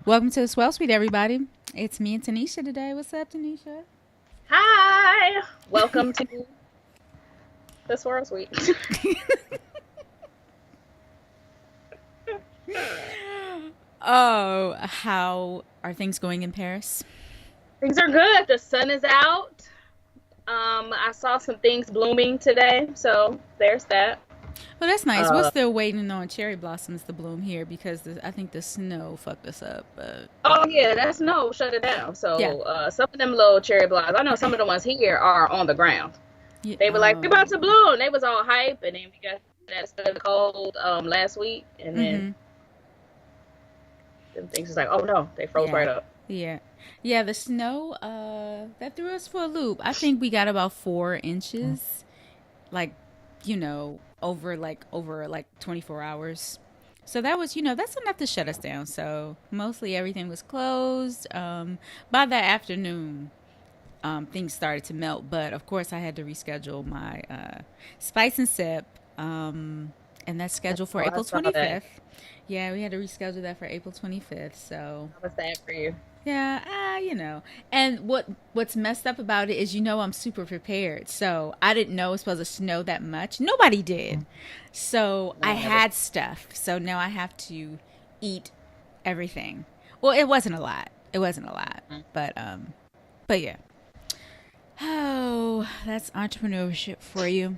Welcome to the Swell Suite, everybody. It's me and Tanisha today. What's up, Tanisha? Hi, welcome to the Swirl Suite. Oh, how are things going in Paris? Things are good. The sun is out. I saw some things blooming today, so there's that. Well, that's nice. We're Uh, still waiting on cherry blossoms to bloom here because I think the snow fucked us up. But oh yeah, that's no, shut it down. yeah, Some of them little cherry blossoms, I know some of the ones here are on the ground. yeah. They were like, "We about Oh, to bloom." They was all hype, and then we got that stuff cold last week, and then mm-hmm. them things was like, "Oh no," they froze Yeah, right up. yeah, yeah. The snow that threw us for a loop. I think we got about 4 inches, like over 24 hours. So that was, that's enough to shut us down. So mostly everything was closed. By that afternoon, things started to melt. But of course, I had to reschedule my spice and sip, and that's scheduled for Oh, I April saw that. 25th. Yeah, we had to reschedule that for April 25th. So How was that for you? yeah, and what's messed up about it is I'm super prepared. So I didn't know it was supposed to snow that much. Nobody did. So No I one ever. had stuff. So now I have to eat everything. Well, it wasn't a lot. It wasn't a lot. But yeah. Oh, that's entrepreneurship for you.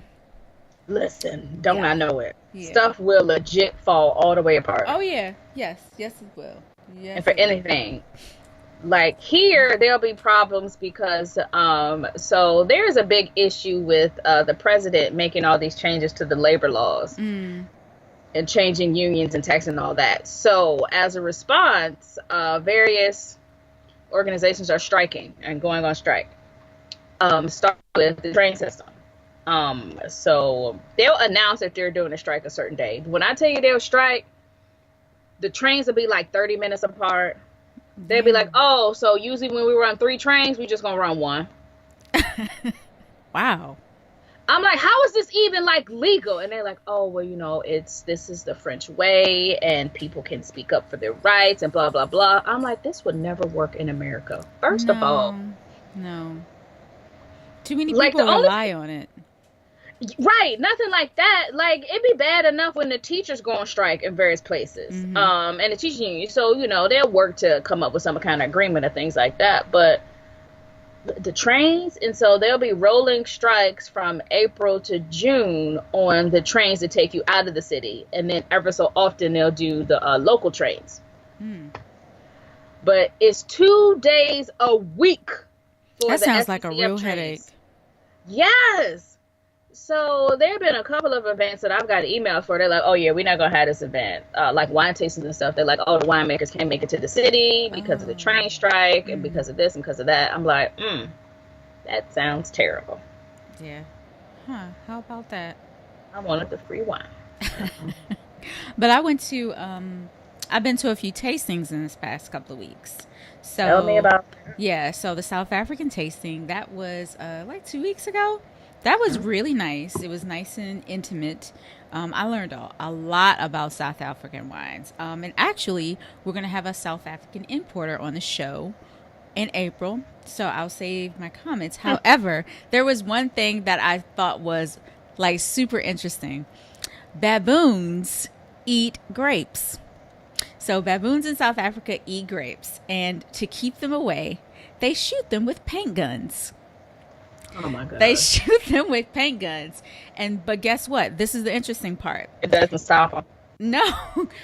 Listen, don't Yeah. I know it? Yeah. Stuff will legit fall all the way apart. Oh yeah. Yes. Yes it will. And Yes for it will. anything. Like here, there'll be problems because so there's a big issue with the president making all these changes to the labor laws Mm. and changing unions and taxing and all that. So as a response, various organizations are striking and going on strike. Start with the train system. So they'll announce if they're doing a strike a certain day. When I tell you they'll strike, the trains will be like 30 minutes apart. They'll be like, Damn. oh, so usually when we run three trains, we just gonna run one. Wow. I'm like, how is this even like legal? And they're like, oh, well, this is the French way, and people can speak up for their rights and blah blah blah. I'm like, this would never work in America. First of all, No. No. Too many like people the only rely on it. right, nothing like that. Like it'd be bad enough when the teachers go on strike in various places, Mm-hmm. and the teaching union. So they'll work to come up with some kind of agreement or things like that. But the trains, and so there'll be rolling strikes from April to June on the trains that take you out of the city, and then ever so often they'll do the local trains. Mm. But it's 2 days a week for That the sounds like a SCCF real headache. trains. Yes. So there have been a couple of events that I've got emails for. They're like, oh yeah, we're not gonna have this event, like wine tastings and stuff. They're like, oh, the winemakers can't make it to the city because of the Oh. train strike and Mm-hmm. because of this and because of that. I'm like, that sounds terrible. Yeah. Huh. How about that? I wanted the free wine. But I've been to a few tastings in this past couple of weeks. Tell me So about. yeah, so the South African tasting, that was like 2 weeks ago. That was really nice. It was nice and intimate. I learned a lot about South African wines. And actually, we're going to have a South African importer on the show in April. So I'll save my comments. However, there was one thing that I thought was like super interesting. Baboons eat grapes. So baboons in South Africa eat grapes, and to keep them away, they shoot them with paint guns. Oh my They god, shoot them with paint guns. And but guess what? This is the interesting part. it doesn't stop them. No,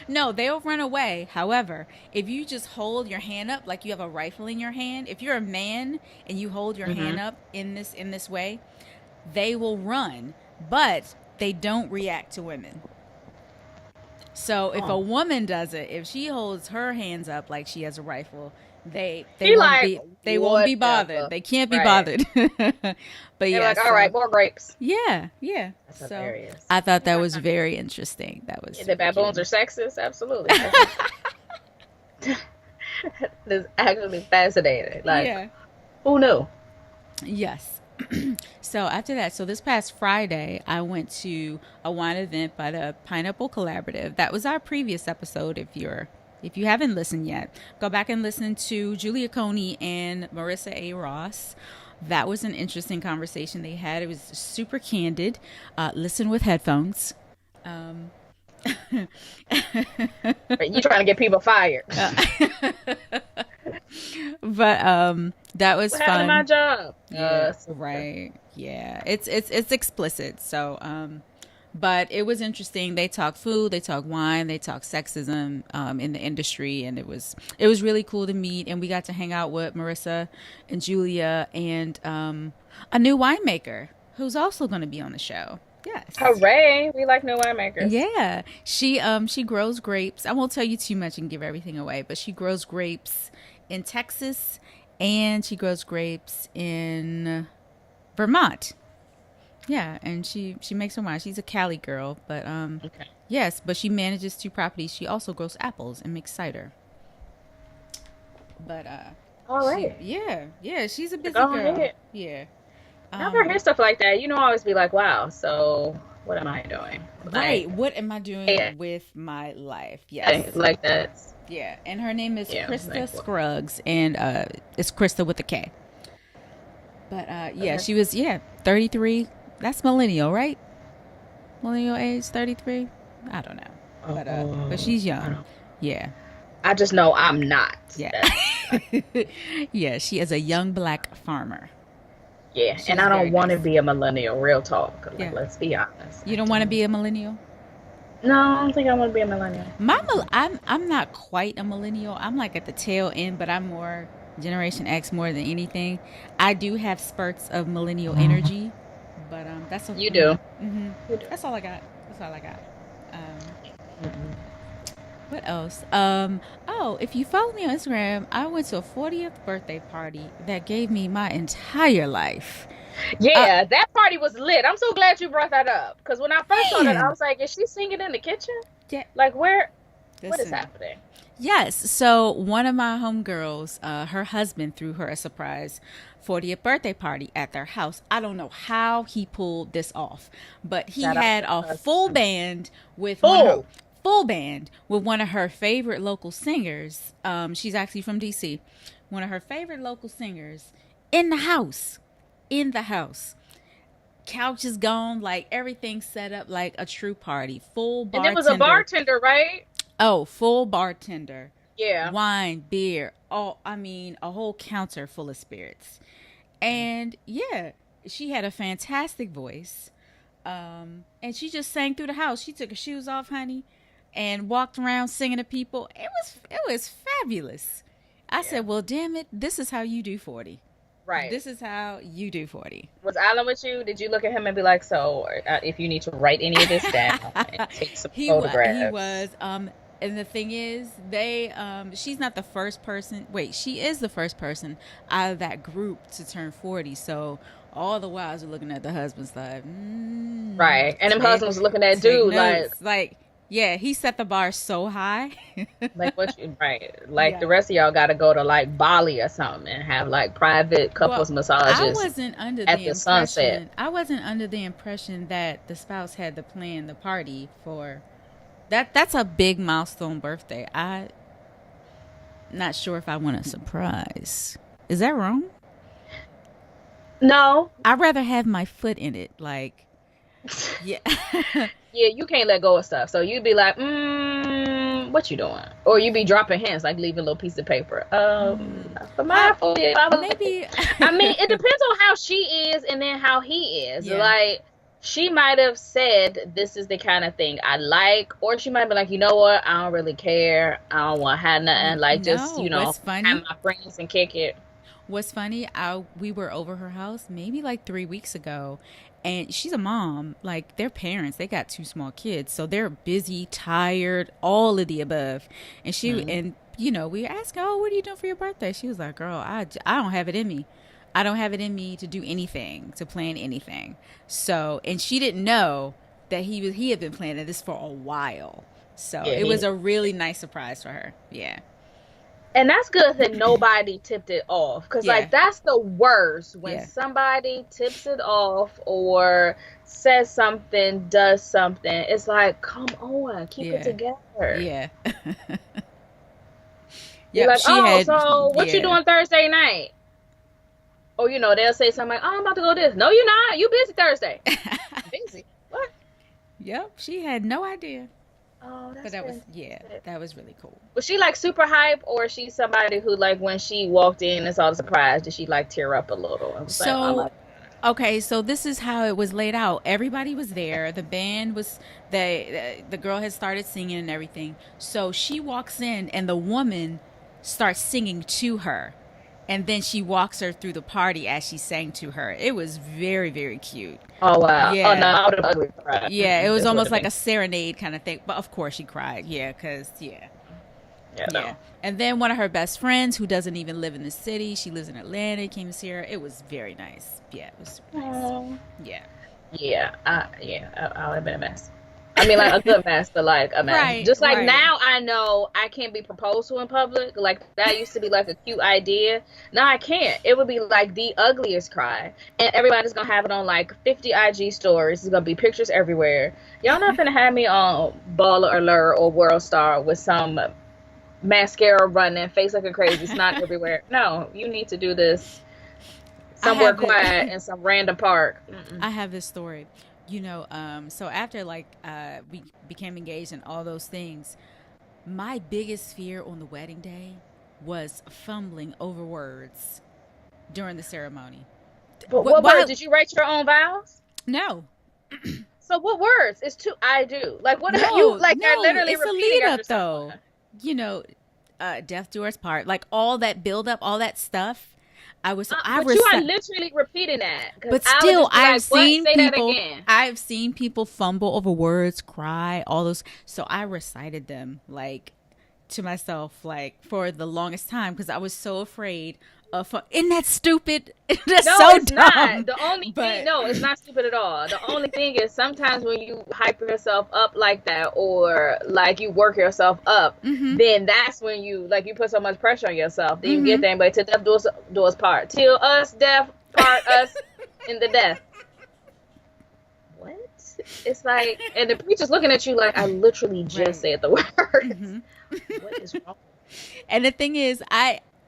no, they'll run away. However, if you just hold your hand up like you have a rifle in your hand, if you're a man and you hold your Hmm. hand up in this way, they will run, but they don't react to women. So if a Oh, woman does it, if she holds her hands up like she has a rifle, they he won't like be bothered. whatever. They can't be Right. bothered. But They're yeah, like, all right, so more grapes. yeah, yeah. That's So hilarious. I thought that was very interesting. That was The baboons cute. are sexist, absolutely. That's actually fascinating. Like, Yeah. who knew? Yes. So after that, so this past Friday, I went to a wine event by the Pineapple Collaborative. That was our previous episode, if you're If you haven't listened yet, go back and listen to Julia Coney and Marissa A. Ross. That was an interesting conversation they had. It was super candid. Listen with headphones. Um, You trying to get people fired? but that was What happened to my fun. job? Yeah, Sister. right. Yeah, it's explicit. So, but it was interesting. They talk food, they talk wine, they talk sexism in the industry, and it was really cool to meet. And we got to hang out with Marissa and Julia and a new winemaker who's also going to be on the show. Yes. Hooray! We like new winemakers. Yeah, she grows grapes. I won't tell you too much and give everything away, but she grows grapes in Texas and she grows grapes in Vermont. Yeah, and she makes her wine. She's a Cali girl, but Okay. yes, but she manages two properties. She also grows apples and makes cider. But All she right. yeah, she's a busy Go girl. ahead. Yeah. Whenever I Um hear stuff like that, I always be like, wow, so what am I doing? Like, right, what am I yeah, doing with my life? Yes. like that. Yeah, and her name is Yeah, Krista like, what? Scruggs, and it's Krista with a K. But yeah, Okay. she was 33. That's millennial, right? Millennial age 33. I don't know, but Oh, she's I young. don't. Yeah, I just know I'm not. yeah, That, yeah. She is a young black farmer. yeah, and She's I very don't want to nice. be a millennial. Real talk. Like, Yeah, let's be honest. you I don't want to don't. be a millennial. No, I don't think I want to be a millennial. I'm not quite a millennial. I'm like at the tail end, but I'm more Generation X more than anything. I do have spurts of millennial energy, but You do. You do. that's all I got. That's all I got. Um, Mm-mm. what else? Oh, if you follow me on Instagram, I went to a 40th birthday party that gave me my entire life. Uh, Yeah, that party was lit. I'm so glad you brought that up because when I first saw that, I man, was like, "Is she singing in the kitchen? yeah. Like, where? What is Listen, happening?" yes. So one of my homegirls, her husband threw her a surprise 40th birthday party at their house. I don't know how he pulled this off, but he Shout out had to a her her Full. full band with one of her favorite local singers. She's actually from DC. One of her favorite local singers in the house. In the house. Couch is gone, like everything set up like a true party. Full And it was a bartender. bartender, right? Oh, full bartender, Yeah. wine, beer, all I mean, a whole counter full of spirits. And yeah, she had a fantastic voice. And she just sang through the house. She took her shoes off, honey, and walked around singing to people. It was fabulous. I Yeah. said, "Well, damn it, this is how you do 40. Right. This is how you do 40." Was Alan with you? Did you look at him and be like, "So, if you need to write any of this down and take some He photographs?" was and the thing is they she's not the first person, wait, she is the first person out of that group to turn 40. So all the wives are looking at the husbands like, Right. And them take husbands looking at take dude notes, like, yeah, he set the bar so high. like what you right. Like the Yeah. rest of y'all gotta go to like Bali or something and have like private Well, couples massages at the sunset. I wasn't under the impression that the spouse had to plan the party for that. That's a big milestone birthday. I not sure if I want a surprise. Is that wrong? No. I'd rather have my foot in it. Like, yeah. Yeah, you can't let go of stuff. So you'd be like, what you doing? Or you be dropping hints, like leaving a little piece of paper. For my I, 40th, maybe. I mean, it depends on how she is and then how he is. Yeah. Like, she might have said, this is the kind of thing I like. Or she might be like, you know what? I don't really care. I don't want to have nothing. Like, just, No. What's have funny? my friends and kick it. What's funny? We were over her house maybe like 3 weeks ago, and she's a mom. Like their parents, they got two small kids, so they're busy, tired, all of the above. And Mm. we asked her, "Oh, what are you doing for your birthday?" She was like, "Girl, I don't have it in me. I don't have it in me to do anything, to plan anything." So, and she didn't know that he had been planning this for a while. So Yeah, it was a really nice surprise for her. Yeah, and that's good that nobody tipped it off. Because, yeah, like, that's the worst when yeah, somebody tips it off or says something, does something. It's like, come on, keep it yeah, together. yeah. You're Yep, like, she oh, had, so what you yeah. doing Thursday night? Or they'll say something like, oh, I'm about to go this. No, you're not. You busy Thursday. Busy. What? Yep, she had no idea. Oh, But that's that was, yeah, fantastic. that was really cool. Was she like super hype, or is she somebody who like when she walked in and saw the surprise, did she like tear up a little and was like, oh So, my okay, so this is how it was laid out. Everybody was there. The band was the girl had started singing and everything. So she walks in and the woman starts singing to her. And then she walks her through the party as she sang to her. It was very, very cute. Oh wow. Oh no, Yeah. I would have ugly cried. Yeah, it was This would almost have like been a serenade kind of thing. But of course she cried. Yeah, cuz yeah, yeah. no. And then one of her best friends who doesn't even live in the city, she lives in Atlanta, came to see her. It was very nice. Yeah, it was super nice. Oh. Yeah. I would have been a mess. I mean, like a good mess, but like a mess. Right, Just like right. now, I know I can't be proposed to in public. Like that used to be like a cute idea. Now I can't. It would be like the ugliest cry, and everybody's gonna have it on like 50 IG stories. There's gonna be pictures everywhere. Y'all not gonna have me on Baller Alert or World Star with some mascara running, face looking crazy, snot everywhere. No, you need to do this I somewhere have it. quiet in some random park. Mm-mm. I have this story. So after like we became engaged and all those things, my biggest fear on the wedding day was fumbling over words during the ceremony. But What? what words Why? did you write your own vows? No, So what words? It's two I do. Like what are you no, like you're no. literally It's a repeating lead after up someone. though. You know, death do us part. Like all that build up, all that stuff. I But you are recite. literally repeating that because But I would still, just be like, "What? Say that again." I've seen people fumble over words, cry, all those. So I recited them like to myself, like for the longest time because I was so afraid of. Isn't that stupid? That's No, so it's not. dumb. The only thing, But no, it's not stupid at all. The only thing is sometimes when you hype yourself up like that or like you work yourself up, mm-hmm, then that's when you like you put so much pressure on yourself. Then you get mm-hmm. there, but to death do us part. Till us death part us in the death. What? It's like, and the preacher's looking at you like I literally just Right. said the words. Mm-hmm. What is wrong? And the thing is,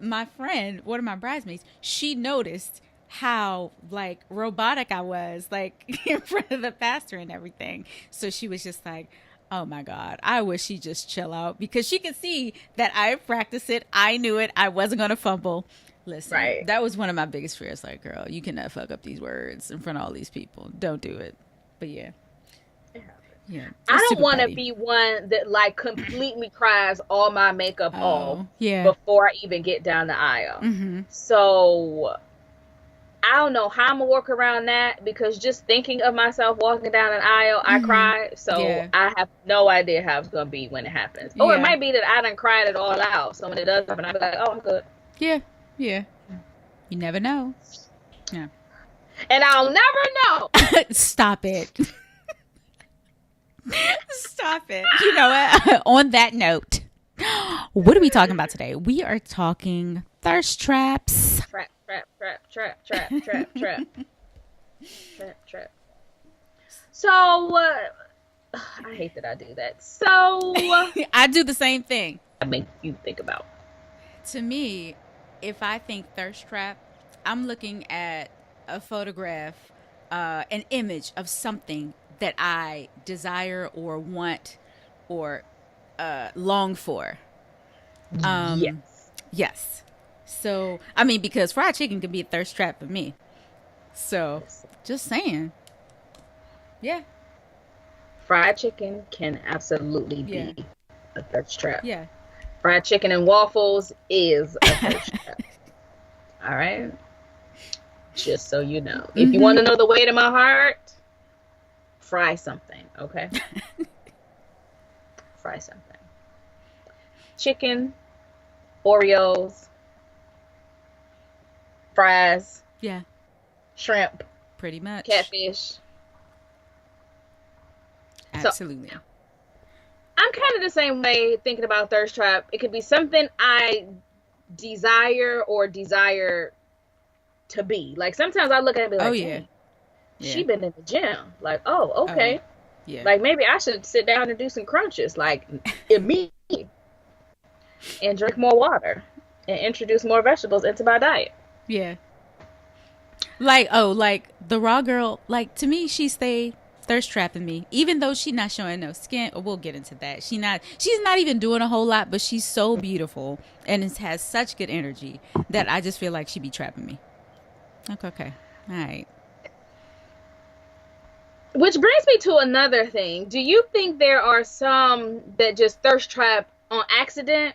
my friend, one of my bridesmaids, she noticed how like robotic I was, like in front of the pastor and everything. So she was just like, "Oh my God, I wish she just chill out," because she could see that I practiced it. I knew it. I wasn't gonna fumble. Listen, Right. that was one of my biggest fears. Like, girl, you cannot fuck up these words in front of all these people. Don't do it. But yeah, yeah, I it's don't super want to petty. be one that like completely cries all my makeup off Oh yeah. before I even get down the aisle. Mm-hmm. So I don't know how I'm gonna work around that because just thinking of myself walking down an aisle, I Mm-hmm. cry. So Yeah. I have no idea how it's gonna be when it happens. Or it Yeah. might be that I done cried it all out. So when it does happen, I'll be like, oh, I'm good. Yeah. Yeah. You never know. Yeah. And I'll never know. Stop it. Stop it. You know what? On that note, what are we talking about today? We are talking thirst traps. Trap, trap, trap, trap, trap, trap, trap, trap, trap. So, I hate that I do that. So, I do the same thing. I make you think about. To me, if I think thirst trap, I'm looking at a photograph, an image of something that I desire or want or long for. Yes. Yes. So, I mean, because fried chicken can be a thirst trap for me. So, just saying. Yeah. Fried chicken can absolutely Yeah. be a thirst trap. Yeah. Fried chicken and waffles is a thirst trap. All right. Just so you know. If you want to know the way to my heart, fry something, okay? Fry something. Chicken, Oreos, fries, Yeah. shrimp, Pretty much. catfish. So Absolutely. I'm kind of the same way thinking about thirst trap. It could be something I desire to be. Like sometimes I look at it and be like, Oh, yeah. dang, Yeah. she been in the gym. Like, oh, okay. Yeah. Like maybe I should sit down and do some crunches. Like immediately. and drink more water and introduce more vegetables into my diet. Yeah. Like, oh, like the raw girl, like to me, she stay thirst trapping me. Even though she not showing no skin, we'll get into that. She's not even doing a whole lot, but she's so beautiful and has such good energy that I just feel like she be trapping me. Okay, okay. All right. Which brings me to another thing. Do you think there are some that just thirst trap on accident?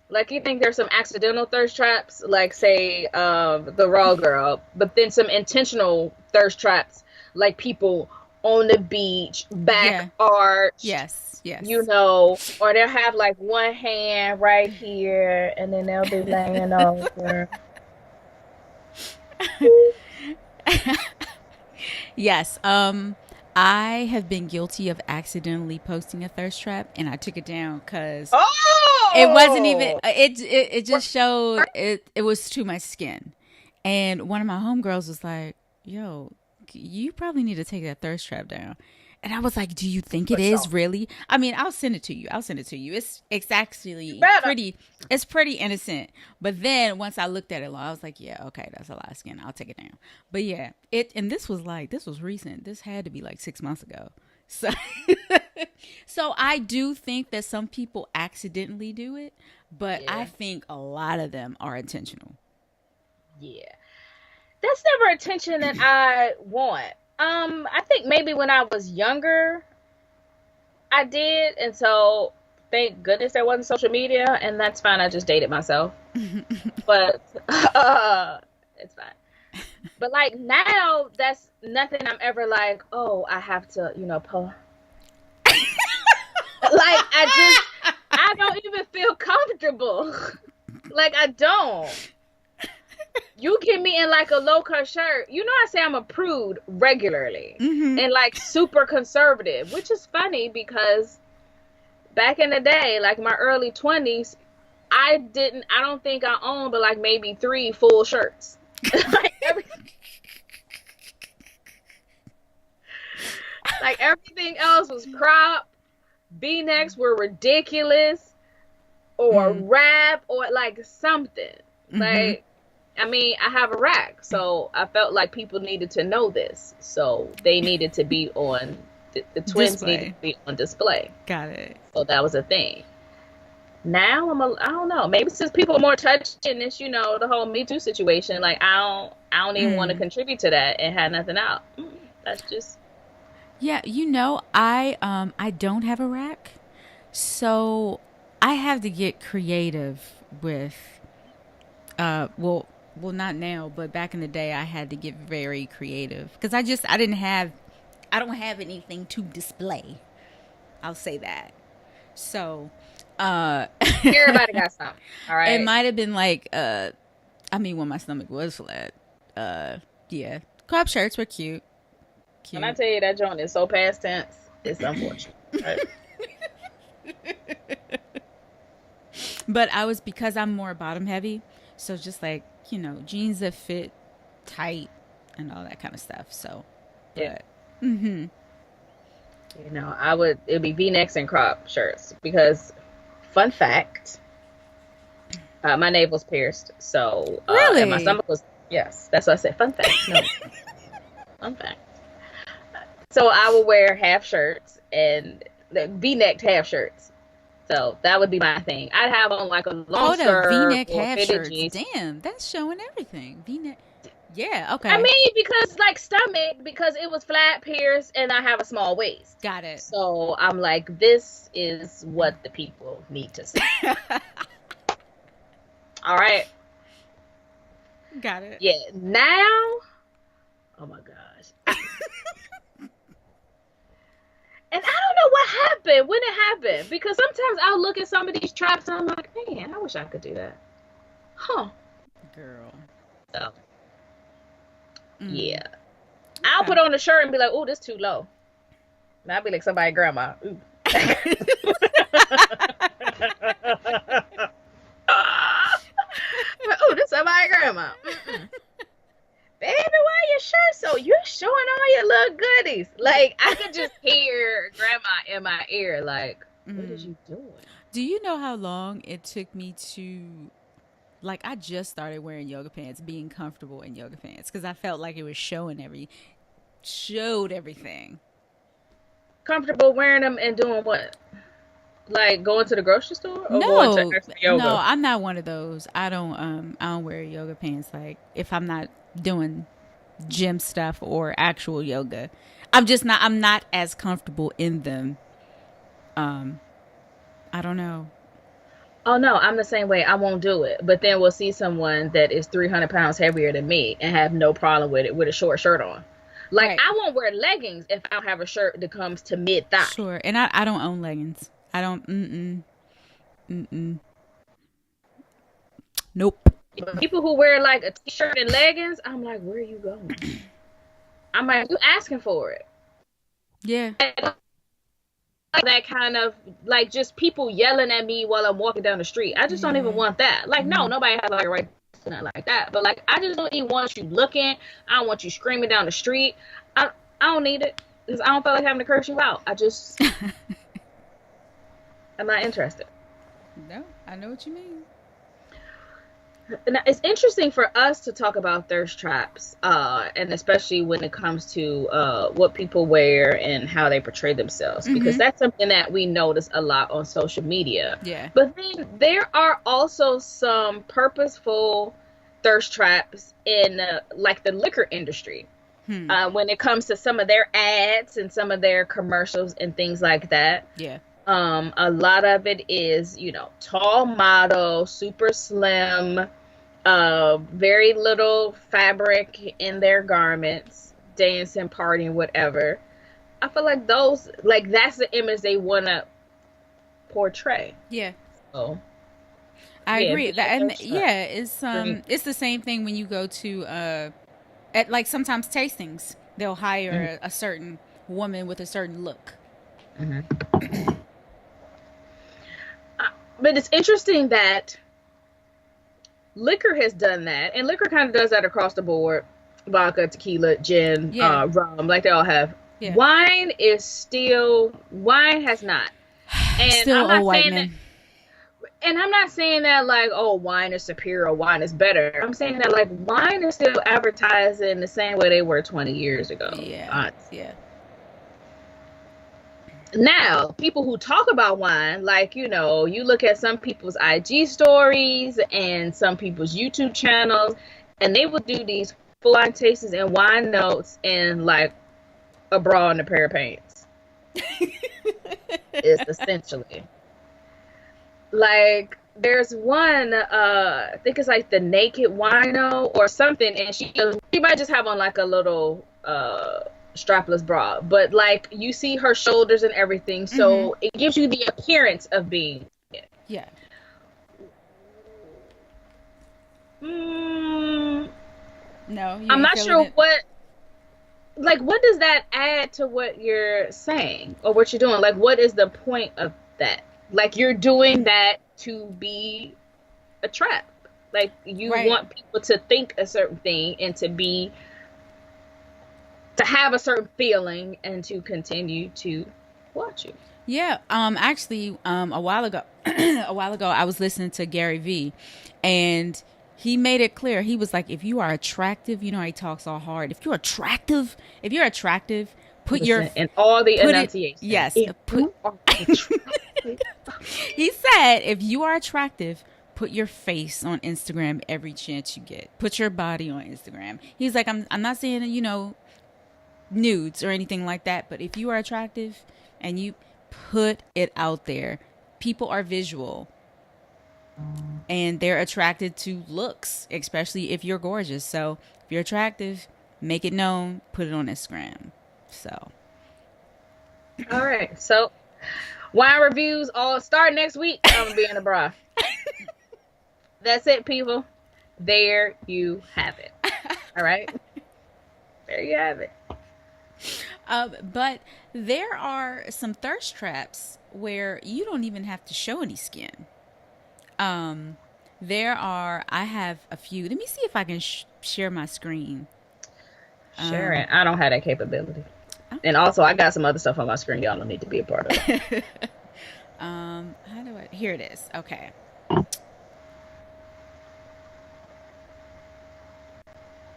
Like you think there's some accidental thirst traps, like say the raw girl, but then some intentional thirst traps, like people on the beach, back Yeah. arched, Yes. Yes. or they'll have like one hand right here, and then they'll be laying over. Yes. I have been guilty of accidentally posting a thirst trap, and I took it down because it wasn't even. Oh, It just showed it was too much skin, and one of my homegirls was like, "Yo, you probably need to take that thirst trap down." And I was like, "Do you think it for is sure. really?" I mean, I'll send it to you. I'll send it to you. It's You actually better. pretty. It's pretty innocent. But then once I looked at it, I was like, "Yeah, okay, that's a lot of skin. I'll take it down." But yeah, and this was recent. This had to be like 6 months ago. So, so I do think that some people accidentally do it, but I Yeah, think a lot of them are intentional. yeah. That's never attention that I want. I think maybe when I was younger, I did, and so thank goodness there wasn't social media, and that's fine. I just dated myself, but it's fine. But like now, that's nothing I'm ever like, oh, I have to, like I don't even feel comfortable. Like I don't. You get me in like a low cut shirt. I say I'm a prude regularly Mm-hmm. and like super conservative, which is funny because back in the day, like my early 20s, I don't think I owned but like maybe three full shirts. like, every, like everything else was crop, V-necks were ridiculous or Mm. wrap or like something. Mm-hmm. Like I mean, I have a rack, so I felt like people needed to know this. So they needed to be on, the twins needed Display. to be on display. Got it. So that was a thing. Now I don't know. Maybe since people are more touchy in this, the whole Me Too situation, like I don't even want to Mm. contribute to that and have nothing out. That's just, Yeah, I don't have a rack, so I have to get creative with well not now, but back in the day I had to get very creative because I don't have anything to display. I'll say that. So, uh everybody got something. All it right. might have been like I mean when my stomach was flat. Uh yeah. Crop shirts were cute. When I Cute. tell you that joint is so past tense, it's unfortunate. Right? But I was because I'm more bottom heavy, so just like jeans that fit tight and all that kind of stuff. So, Yeah. but mm-hmm. It'd be V-necks and crop shirts because, fun fact, my navel's pierced. So, and my Really, stomach was, yes, that's what I said. Fun fact. No, fun fact. So I will wear half shirts and the V-necked half shirts. So that would be my thing. I'd have on like a long hold up, skirt V-neck or half fitted shirts. jeans. Damn, that's showing everything. V-neck. Yeah. I Okay. mean, because like stomach, because it was flat pierced and I have a small waist. Got it. So I'm like, this is what the people need to see. All right. Got it. Yeah. Now, oh my gosh. And I don't know what happened when it happened because sometimes I'll look at some of these traps and I'm like, man, I wish I could do that. Huh. Girl. So, Mm. yeah. I'll Okay. put on a shirt and be like, oh, this too low. And I'll be like somebody grandma. Ooh. Oh, this somebody grandma. Mm-mm. Baby, why your shirt so you're showing all your little goodies? Like I could just hear grandma in my ear, like, what is Mm. you doing? Do you know how long it took me to, like, I just started wearing yoga pants, being comfortable in yoga pants because I felt like it was showed everything. Comfortable wearing them and doing what? Like going to the grocery store or going to No, extra no, yoga? I'm not one of those. I don't wear yoga pants like if I'm not doing gym stuff or actual yoga. I'm not as comfortable in them. Um I don't know. Oh no, I'm the same way. I won't do it. But then we'll see someone that is 300 pounds heavier than me and have no problem with it with a short shirt on. Like Right. I won't wear leggings if I don't have a shirt that comes to mid thigh. Sure. And I don't own leggings. I don't mm-mm. Nope. People who wear like a t-shirt and leggings, I'm like, where are you going? I'm like, you asking for it. Yeah. That kind of like just people yelling at me while I'm walking down the street. I just don't even Yeah. want that. Like, no, nobody has like a right to nothing like that. But like, I just don't even want you looking. I don't want you screaming down the street. I don't need it because I don't feel like having to curse you out. I'm not interested. No, I know what you mean. And it's interesting for us to talk about thirst traps, and especially when it comes to what people wear and how they portray themselves, because Mhm. that's something that we notice a lot on social media. Yeah. But then there are also some purposeful thirst traps in like the liquor industry. Hmm. When it comes to some of their ads and some of their commercials and things like that. Yeah. A lot of it is, tall model, super slim, very little fabric in their garments, dancing, partying, whatever. I feel like that's the image they want to portray. Yeah. So, I yeah, agree. be a That and thirst trap. yeah, Drink. it's the same thing when you go to at like sometimes tastings. They'll Mhm, hire a certain woman with a certain look. mhm. But it's interesting that liquor has done that, and liquor kind of does that across the board. Vodka, tequila, gin, Yeah. rum, like they all have. Yeah. Wine has not. And Still old white men. I'm not saying that like, oh, wine is superior or wine is better. I'm saying that like wine is still advertised in the same way they were 20 years ago. Yeah. Yeah. Now, people who talk about wine, like, you look at some people's IG stories and some people's YouTube channels, and they will do these full on tastings and wine notes in like a bra and a pair of pants. Is essentially. Like, there's one, I think it's like the Naked Wino or something, and she might just have on like a little strapless bra, but like you see her shoulders and everything, Mhm. so it gives you the appearance of being it. Yeah. Mm, No, you I'm ain't not feeling sure it. what does that add to what you're saying or what you're doing? Like, what is the point of that? Like, you're doing that to be a trap. Like, you Right. want people to think a certain thing and to have a certain feeling and to continue to watch you. Yeah, actually, a while ago, a while ago, I was listening to Gary V, and he made it clear. He was like, "If you are attractive, you know, he talks all hard. If you're attractive, put your Listen, and all the put it. enunciation. Yes, If put." you are attracted, He said, "If you are attractive, put your face on Instagram every chance you get. Put your body on Instagram." He's like, I'm not saying nudes or anything like that, but if you are attractive and you put it out there, people are visual and they're attracted to looks, especially if you're gorgeous. So if you're attractive, make it known, put it on Instagram. So all right. So wine reviews all start next week. I'm gonna be in a bra. That's it, people. There you have it. All right. There you have it. but there are some thirst traps where you don't even have to show any skin. Um, I have a few. Let me see if I can share my screen. Sharon, Um, I don't have that capability. And okay. also, I got some other stuff on my screen y'all don't need to be a part of. How do what? Here it is. Okay. All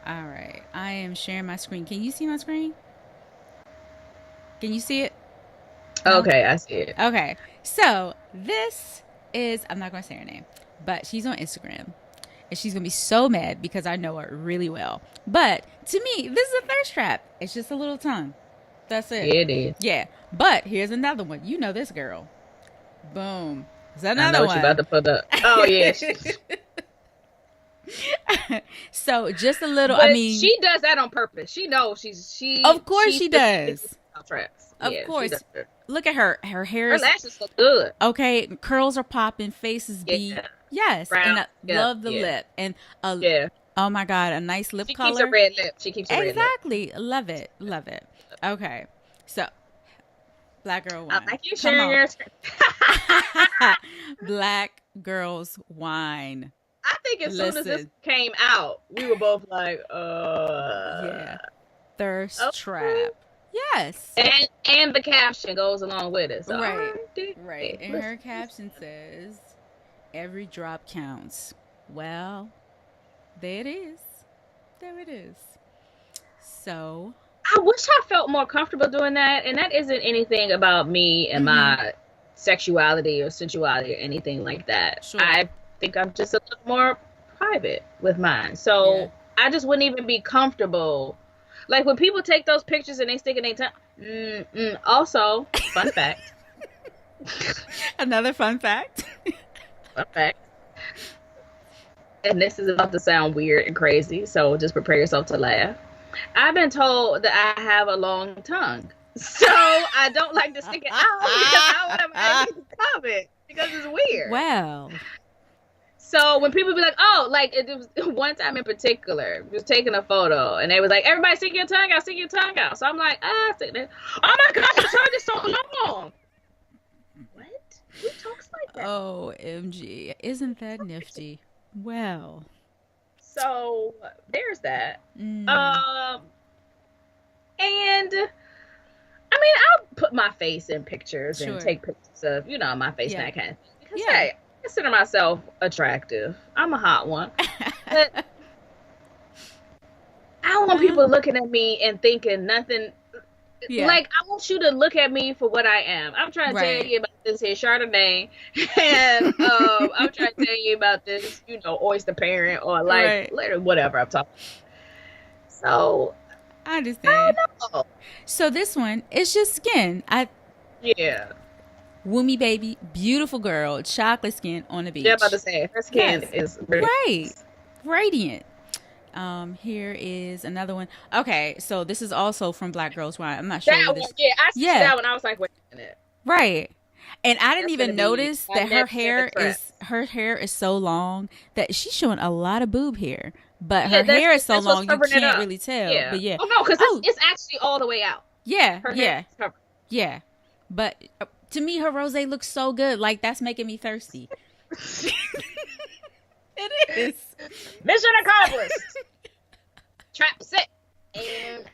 right. I am sharing my screen. Can you see my screen? Can you see it? No? Okay, I see it. Okay. So this is, I'm not going to say her name, but she's on Instagram. And she's going to be so mad because I know her really well. But to me, this is a thirst trap. It's just a little tongue. That's it. It is. Yeah. But here's another one. You know this girl. Boom. It's I another know what one. you're about to put up. Oh, yeah. So just a little, But I mean. she does that on purpose. She knows she. Of course she does. Traps. Of Yeah, course. Look at her. Her hair her is. lashes look good. Okay. Curls are popping. Face is beat. Yeah. Yes. Brown. And I love the lip. And yeah. Oh my God. A nice lip she color. Keeps a red lip. She keeps a red lip. Exactly. Love it. Love it. Okay. So. Black girl wine. I like you sharing your screen. Black girls wine. I think as soon as this came out, we were both like, yeah. Thirst trap. Yes. And the caption goes along with it. So right. And her caption says, every drop counts. Well, there it is. There it is. So I wish I felt more comfortable doing that. And that isn't anything about me and my sexuality or sensuality or anything like that. Sure. I think I'm just a little more private with mine. So I just wouldn't even be comfortable. Like when people take those pictures and they stick in their tongue. Also, fun fact. Another fun fact. Fun fact. And this is about to sound weird and crazy, so just prepare yourself to laugh. I've been told that I have a long tongue. So I don't like to stick it out because I don't want to comment because it's weird. Well. So when people be like, oh, like it was one time in particular, was taking a photo and they was like, everybody stick your tongue out, stick your tongue out. So I'm like, stick it. Oh my God, your tongue is so long. What? Who talks like that? Oh, MG. Isn't that nifty? Well. So there's that. And I mean, I'll put my face in pictures and take pictures of, my face and that kind of thing. Because hey, I consider myself attractive. I'm a hot one. But I don't want people looking at me and thinking nothing. Yeah. Like, I want you to look at me for what I am. I'm trying to tell you about this here Chardonnay. And I'm trying to tell you about this, oyster parent or like whatever I'm talking about. So I understand. I don't know. So this one, it's just skin. Yeah. Woomy baby, beautiful girl, chocolate skin on the beach. Yeah, I'm about to say, her skin is radiant. Here is another one. Okay, so this is also from Black Girls Wine. I'm not sure. That one, I see that one. I was like, wait a minute. Right. And I didn't even notice that her hair is so long that she's showing a lot of boob hair. But her hair is so long you can't really tell. Yeah. But yeah. Oh no, because it's actually all the way out. Yeah. Her hair is covered. Yeah. But to me, her rosé looks so good. Like, that's making me thirsty. It is. Mission accomplished. Trap set. And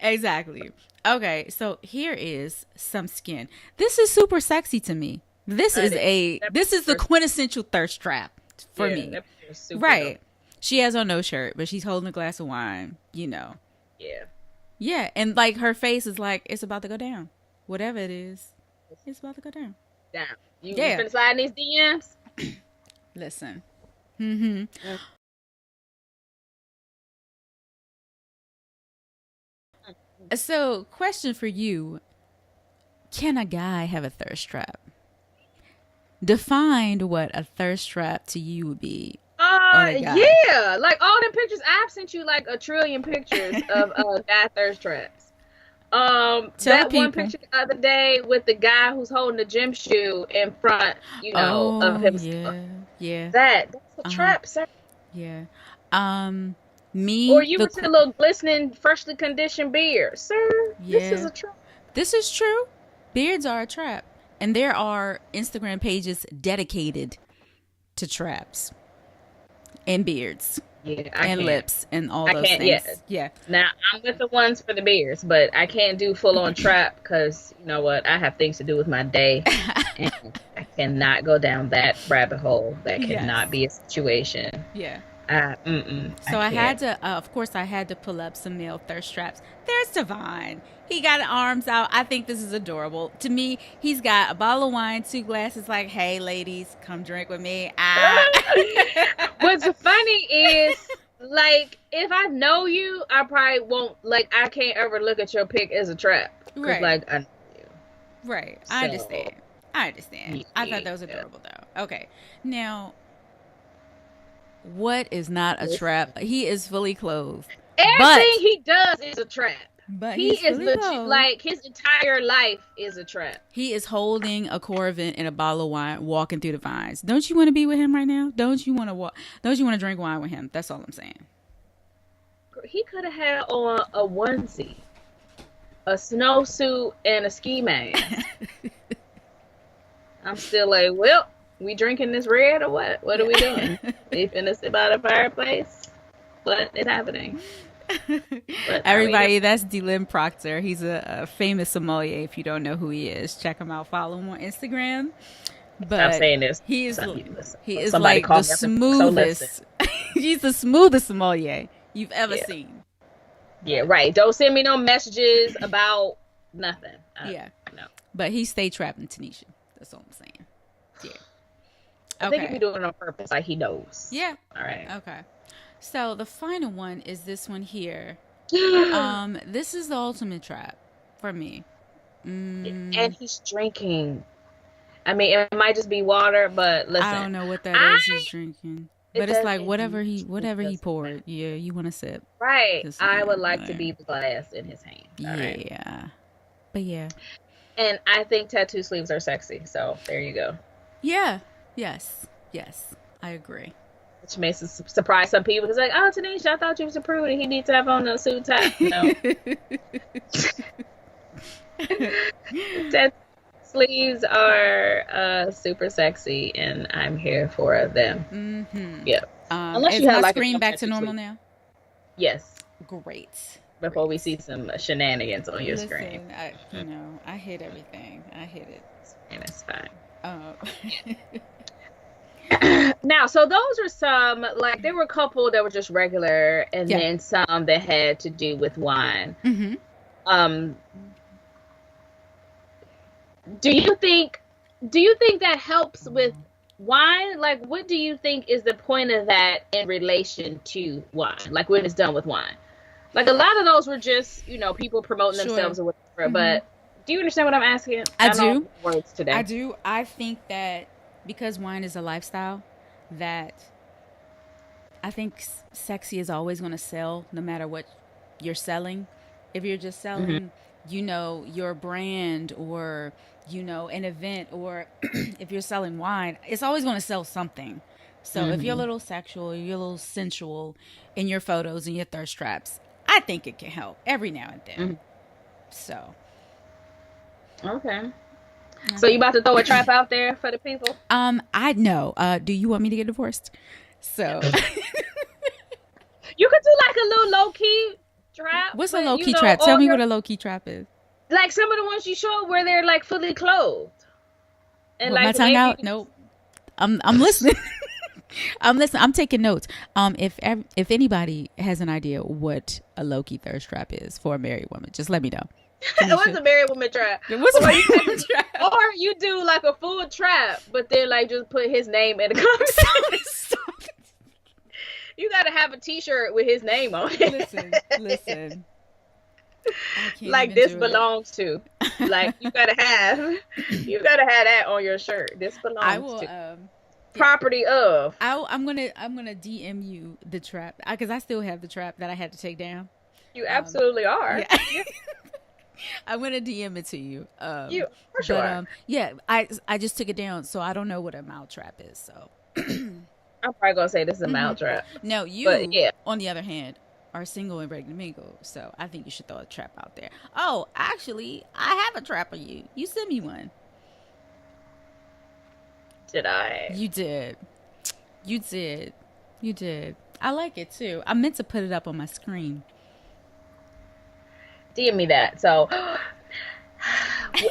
exactly. Okay, so here is some skin. This is super sexy to me. This is the quintessential thirst trap for me. Right. Dope. She has on no shirt, but she's holding a glass of wine, Yeah. Yeah, and like her face is like it's about to go down. Whatever it is, it's about to go down. Down. You finna slide in these DMs? Listen. So, question for you. Can a guy have a thirst trap? Define what a thirst trap to you would be. Yeah. Like all the pictures, I've sent you like a trillion pictures of guy thirst traps. That one picture the other day with the guy who's holding the gym shoe in front, of himself. Yeah. That's a trap, sir. Yeah. Me. Or you with a little glistening, freshly conditioned beard, sir. Yeah. This is a trap. This is true. Beards are a trap, and there are Instagram pages dedicated to traps and beards. Yeah, and lips and all those things. Yeah. Now I'm with the ones for the beards, but I can't do full on trap because you know what? I have things to do with my day. And I Cannot go down that rabbit hole. That cannot Yes. be a situation. Yeah. I So I had can't. to, of course, I had to pull up some male thirst traps. There's Devon. He got arms out. I think this is adorable. To me, he's got a bottle of wine, two glasses, like, hey, ladies, come drink with me. Ah. What's funny is, like, if I know you, I probably won't, like, I can't ever look at your pic as a trap. Because, Right. like, I know you. Right. I So, understand. I understand. I thought that was yeah. adorable, though. Okay. Now, what is not a Listen. trap? He is fully clothed, Everything but he does is a trap. He he's is fully legit, clothed. like, his entire life is a trap. He is holding a Corvette and a bottle of wine, walking through the vines. Don't you want to be with him right now? Don't you want to walk? Don't you want to drink wine with him? That's all I'm saying. He could have had on a onesie, a snowsuit, and a ski mask. I'm still like, well, we drinking this red or what? What are we doing? We finna sit by the fireplace? What is happening? What are we doing? Everybody, that's Dylan Proctor. He's a famous sommelier. If you don't know who he is, check him out. Follow him on Instagram. Stop But saying this. he is Some people listen. he is Somebody like the call me up and so listen. smoothest. He's the smoothest sommelier you've ever Yeah. seen. Yeah, right. Don't send me no messages about nothing. Yeah, No. but he stayed trapped in Tanisha. That's all I'm saying. Yeah. I think if Okay. you do it on purpose, like he knows. Yeah. All right. Okay. So the final one is this one here. This is the ultimate trap for me. And he's drinking. I mean, it might just be water, but listen. I don't know what that I is he's drinking. But it's like whatever he poured. Yeah, you want to sip. Right. Just I would saying, like to like, be the glass in his hand. All right. yeah. But yeah. And I think tattoo sleeves are sexy. So there you go. Yeah. Yes. Yes. I agree. Which may surprise some people. It's like, oh, Tanisha, I thought you was a prude and he needs to have on a suit tie. No. Tattoo sleeves are super sexy and I'm here for them. Mm-hmm. Yeah. Unless Is you have my like screen a back to tattoo normal sleeve. now? Yes. Great. Before we see some shenanigans on your screen. I hit everything. I hit it. And it's fine. Uh, Now, so those are some, like, there were a couple that were just regular, and Yeah. then some that had to do with wine. mm-hmm. Um, do you think that helps with wine? Like, what do you think is the point of that in relation to wine? Like, when it's done with wine? Like, a lot of those were just, people promoting Sure. themselves or whatever, Mhm. but do you understand what I'm asking? I don't know do. words today. I do. I think that because wine is a lifestyle, that I think sexy is always going to sell no matter what you're selling. If you're just selling, your brand or, an event, or if you're selling wine, it's always going to sell something. So if you're a little sexual, you're a little sensual in your photos and your thirst traps, I think it can help every now and then. So. Okay. So you about to throw a trap out there for the people? I know. Do you want me to get divorced? So. You could do like a little low key trap. What's a but, low key trap? Tell me what a low key trap is. Like some of the ones you showed where they're like fully clothed. And With like my tongue maybe out? Nope. I'm listening. I'm listening. I'm taking notes. If anybody has an idea what a low key thirst trap is for a married woman, just let me know. it was a married woman trap. What's a married woman trap? Or you do like a full trap, but then like just put his name in the comments. You gotta have a T-shirt with his name on it. Listen. Like this belongs to. Like you gotta have that on your shirt. This belongs to. Property of. I'm gonna DM you the trap because I still have the trap that I had to take down. You absolutely are. Yeah. I'm gonna DM it to you. You for sure. But I just took it down, so I don't know what a mouth trap is. So I'm probably gonna say this is a mouth trap. No, you. But, yeah. On the other hand, are single and ready to mingle, so I think you should throw a trap out there. Oh, actually, I have a trap for you. You sent me one. Did I? You did. You did. You did. I like it too. I meant to put it up on my screen. DM me that. So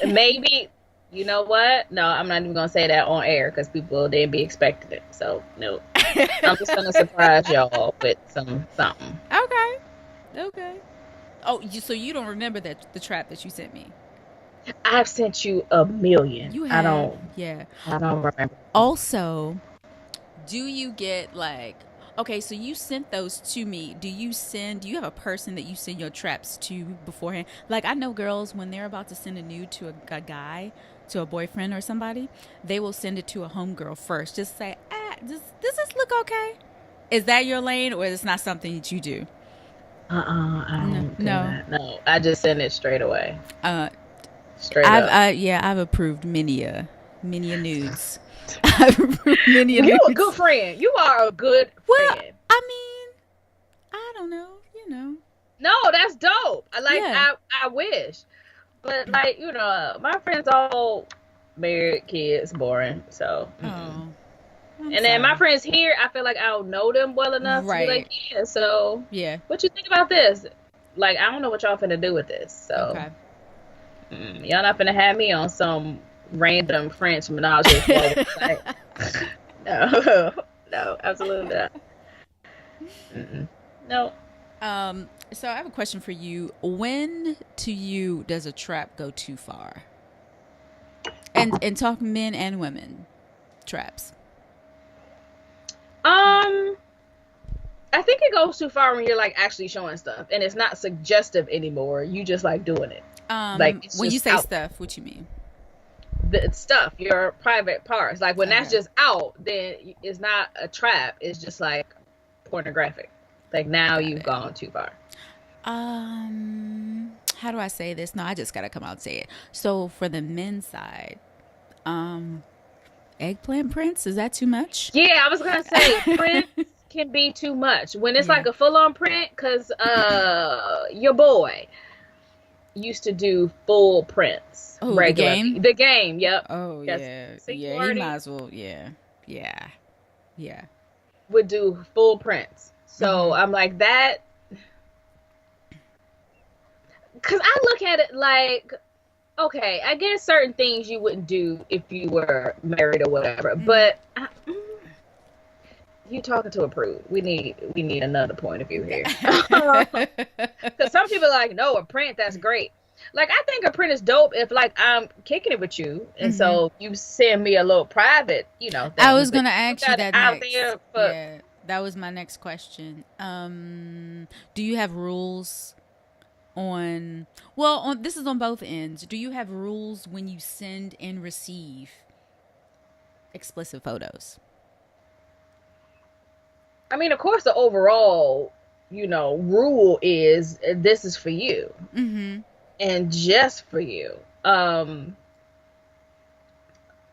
maybe You know what? No, I'm not even gonna say that on air because people they'd be expecting it. So no, I'm just gonna surprise y'all with something. Okay. Okay. Oh, so you don't remember that the trap that you sent me? I've sent you a million. You I have, don't. yeah. I don't remember. Also, do you get like, okay, so you sent those to me. Do you have a person that you send your traps to beforehand? Like, I know girls, when they're about to send a nude to a guy, to a boyfriend or somebody, they will send it to a homegirl first. Just say, does this look okay? Is that your lane, or is it not something that you do? I No, don't do no. that. No, I just send it straight away. Uh, Straight up. I've approved many a nudes. I've approved many a You a good nudes. friend. You are a good Well, friend. I mean, I don't know, you know. No, that's dope. Yeah. I wish. But like, my friends all married, kids, boring. So Oh, I'm and then my sorry. friends here, I feel like I don't know them well enough to be like, Right. yeah, so Yeah. what you think about this? Like, I don't know what y'all finna do with this. So Okay. y'all not finna have me on some random French menage a trois website. No, no, absolutely not. No. So I have a question for you. When to you does a trap go too far? And talk men and women traps. Um, I think it goes too far when you're like actually showing stuff and it's not suggestive anymore. You just like doing it. Like it's When you just say out. stuff, what you mean? The stuff, your private parts. Like when that's Okay. just out, then it's not a trap. It's just like pornographic. Like now Got you've it. gone too far. How do I say this? No, I just gotta come out and say it. So for the men's side, um, eggplant prints, is that too much? Yeah, I was gonna say prints can be too much when it's Yeah. like a full on print. Cause your boy used to do full prints Oh, the regularly. game? The game, yep. Oh Yes, yeah. Yeah, he seniority might as well, yeah. Yeah. Yeah. would do full prints. So Mm-hmm. I'm like that, cause I look at it like, okay, I guess certain things you wouldn't do if you were married or whatever, Mm-hmm. but you talking to a prude. We need another point of view here. Because some people are like, no, a print, that's great. Like, I think a print is dope if, like, I'm kicking it with you, and Mm-hmm. so you send me a little private, I thing, was but gonna you ask you got it that out next. there for. Yeah, that was my next question. Do you have rules on? Well, on this is on both ends. Do you have rules when you send and receive explicit photos? I mean, of course, the overall, rule is this is for you Mm-hmm. and just for you. Um,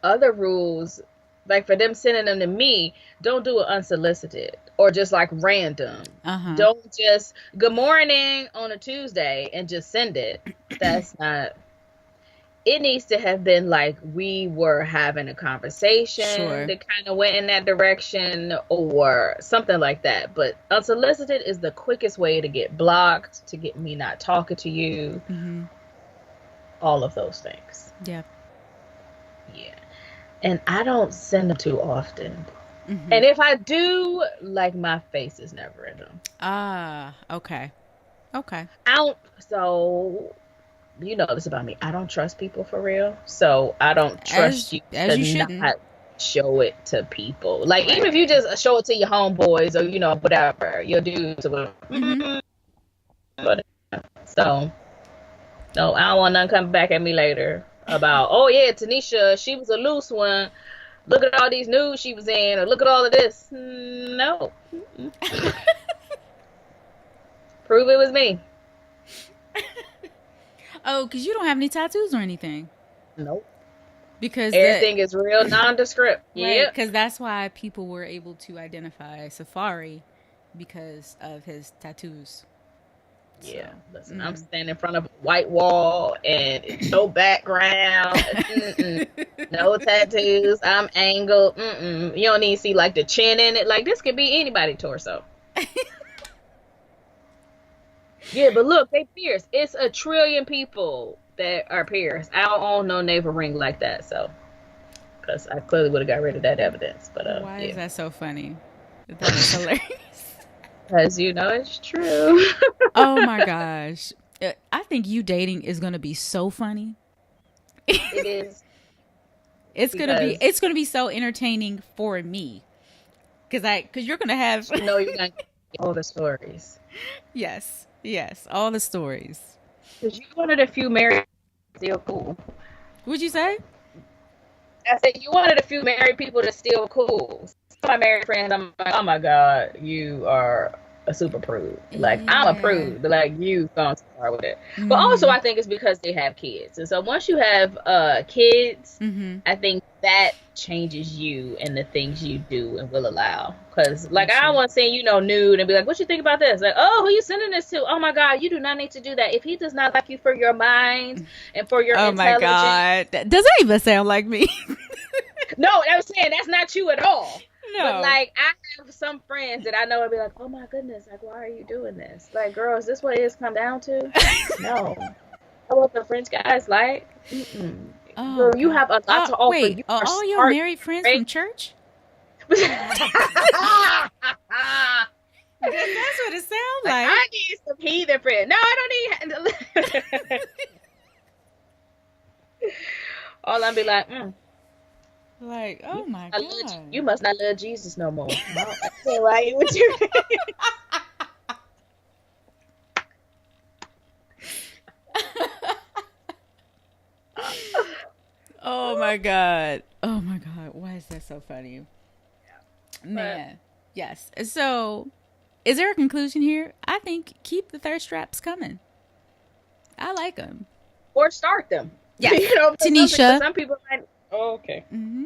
Other rules, like for them sending them to me, don't do it unsolicited or just like random. Uh huh. Don't just good morning on a Tuesday and just send it. That's not. It needs to have been like we were having a conversation Sure. that kind of went in that direction or something like that. But unsolicited is the quickest way to get blocked, to get me not talking to you, Mm-hmm. all of those things. Yeah. Yeah. And I don't send them too often. Mm-hmm. And if I do, like my face is never in them. Ah. Okay. Okay. I don't. So you know this about me. I don't trust people for real. So I don't trust you As to you shouldn't. not show it to people. Like even if you Right. just show it to your homeboys or whatever your dudes or whatever. Mm-hmm. So no, I don't want none coming back at me later about, oh yeah, Tanisha, she was a loose one. Look at all these news she was in, or look at all of this. No. Prove it was me. Oh, because you don't have any tattoos or anything. Nope. Because that Everything is real nondescript. Right, Yep. because that's why people were able to identify Safari because of his tattoos. Yeah. So, Listen, I'm standing in front of a white wall and it's no background. No tattoos. I'm angled. You don't even see like the chin in it. Like this could be anybody torso. Yeah, but look, they fierce. It's a trillion people that are peers. I don't own no navel ring like that, so because I clearly would have got rid of that evidence. But Why is yeah, that so funny? That is hilarious. because it's true. Oh my gosh. I think you dating is going to be so funny. It is because It's gonna be so entertaining for me because you're gonna have you're gonna get all the stories. yes, all the stories. Because you wanted a few married, still cool. What'd you say? I said you wanted a few married people to still cool. Some of my married friends, I'm like, oh my god, you are a super prude. Like I'm a Yeah. prude, but like you gone too far with it. But also, Mm-hmm. I think it's because they have kids, and so once you have kids, Mm-hmm. I think that changes you and the things you do and will allow. Because like That's I don't true. want to see nude and be like, what you think about this? Like, oh, who you sending this to? Oh my god, you do not need to do that. If he does not like you for your mind and for your Oh my intelligence. god, does that even sound like me? No, I was saying that's not you at all. But No. like I have some friends that I know would be like, oh my goodness, like why are you doing this? Like, girl, is this what it's come down to? No. Know what the French guys like? Mm-mm. Oh Girl, you god. have a lot to offer. Wait, You are are all your smart, married friends right? from church? That's what it sounds Like like. I need some heathen friends. No, I don't need. All I'm be like, Like, oh my god. you must not love Jesus no more. Well, I can't right with you. Oh my god. Oh my god. Why is that so funny? But Man. Yes. So, is there a conclusion here? I think keep the thirst traps coming. I like them. or start them. Yes. For Tanisha. some people might. Oh, okay. Mm-hmm.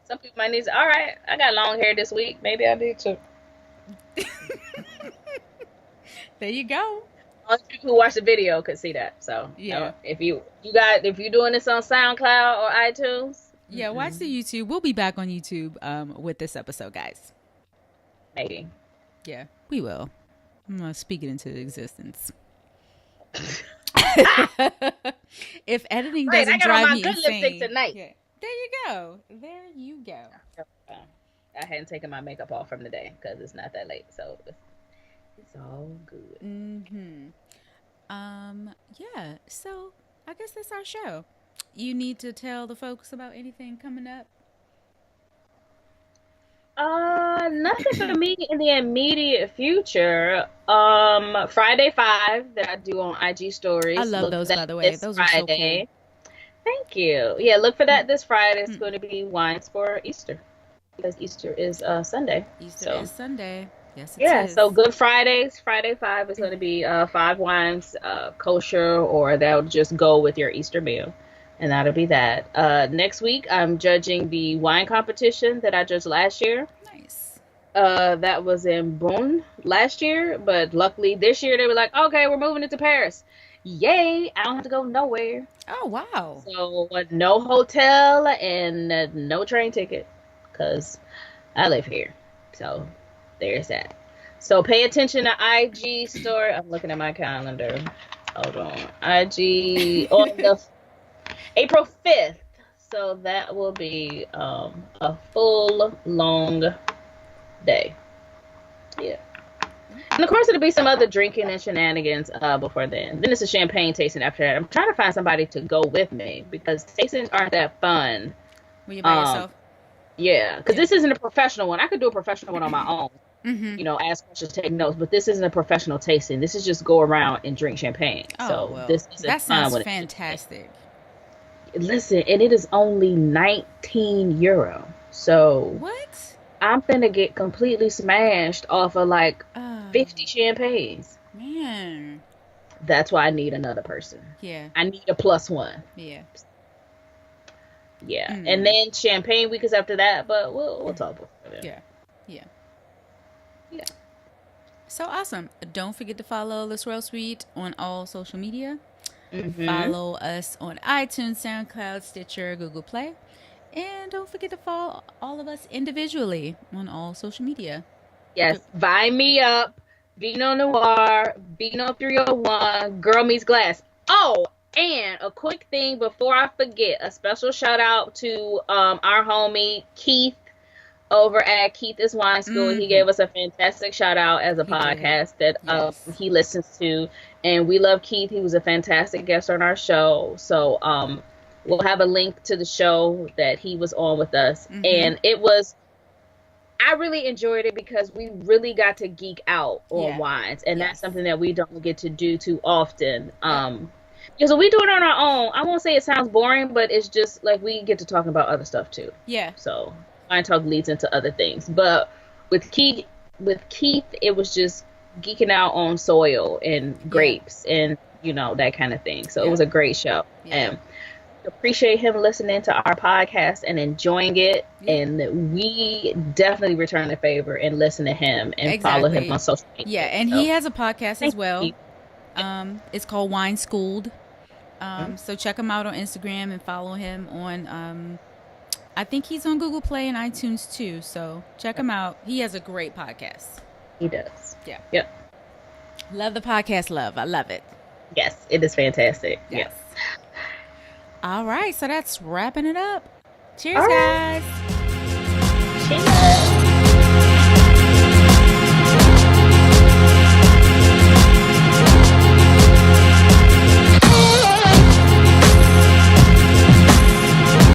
Some people might need to. All right, I got long hair this week. Maybe I need to. There you go. All the people who watch the video could see that. So Yeah. if you're doing this on SoundCloud or iTunes, Yeah, watch the YouTube. We'll be back on YouTube with this episode, guys. maybe. Yeah, we will. I'm going to speak it into existence. If editing Right, I doesn't got on drive my me good insane. lipstick tonight. Yeah. There you go. There you go. I hadn't taken my makeup off from the day because it's not that late, so it's all good. Mm-hmm. Yeah, so I guess that's our show. You need to tell the folks about anything coming up? Nothing for me in the immediate future. Friday 5 that I do on IG I stories. love Look for those, that by the way. this Those are so cool. Friday. Thank you. Yeah, look for that this Friday. It's Hmm. going to be wines for Easter because Easter is Sunday. Easter So is Sunday. Yes, it yeah, so is. Good Fridays, Friday 5 is going to be 5 wines, kosher, or that'll just go with your Easter meal. And that'll be that. Next week, I'm judging the wine competition that I judged last year. Nice. That was in Bonn last year, but luckily this year they were like, okay, we're moving it to Paris. Yay! I don't have to go nowhere. Oh, wow. So no hotel and no train ticket because I live here. So there's that. So pay attention to IG story. I'm looking at my calendar. Hold on. IG on the April 5th. So that will be a full long day. Yeah. And of course it'll be some other drinking and shenanigans before then. Then it's a champagne tasting after that. I'm trying to find somebody to go with me because tastings aren't that fun. Were you by yourself? Yeah, because Yeah. this isn't a professional one. I could do a professional one on my own. Mm-hmm. Ask questions, take notes, but this isn't a professional tasting. This is just go around and drink champagne. Oh, So well. this isn't That fun sounds when fantastic. listen, and it is only €19. So What? I'm finna get completely smashed off of like Oh, 50 champagnes. man. That's why I need another person. Yeah. I need a plus one. Yeah. Yeah. Mm. And then champagne week is after that, but we'll talk about it. Yeah. Yeah. Yeah. So awesome. Don't forget to follow The Swirl Suite on all social media. Mm-hmm. Follow us on iTunes, SoundCloud, Stitcher, Google Play. And don't forget to follow all of us individually on all social media. Yes. Vine me up. Vino Noir. Vino 301. Girl Meets Glass. Oh, And a quick thing before I forget, a special shout out to our homie Keith over at Keith is Wine School. He gave us a fantastic shout out as a podcast that he listens to, and we love Keith. He was a fantastic guest on our show. So we'll have a link to the show that he was on with us, and I really enjoyed it because we really got to geek out on wines, and that's something that we don't get to do too often. Because when we do it on our own, I won't say it sounds boring, but it's just like we get to talk about other stuff too. Yeah. So wine talk leads into other things, but with Keith, it was just geeking out on soil and grapes and that kind of thing. So it was a great show, and appreciate him listening to our podcast and enjoying it. And we definitely return the favor and listen to him and follow him on social media. Yeah, and he has a podcast as well. It's called Wine Schooled. So check him out on Instagram and follow him on I think he's on Google Play and iTunes too, so check him out. He has a great podcast. He does. Yeah. Yep. Love the podcast, love. I love it. Yes, it is fantastic. Yes. All right, so that's wrapping it up. Cheers, guys. Cheers.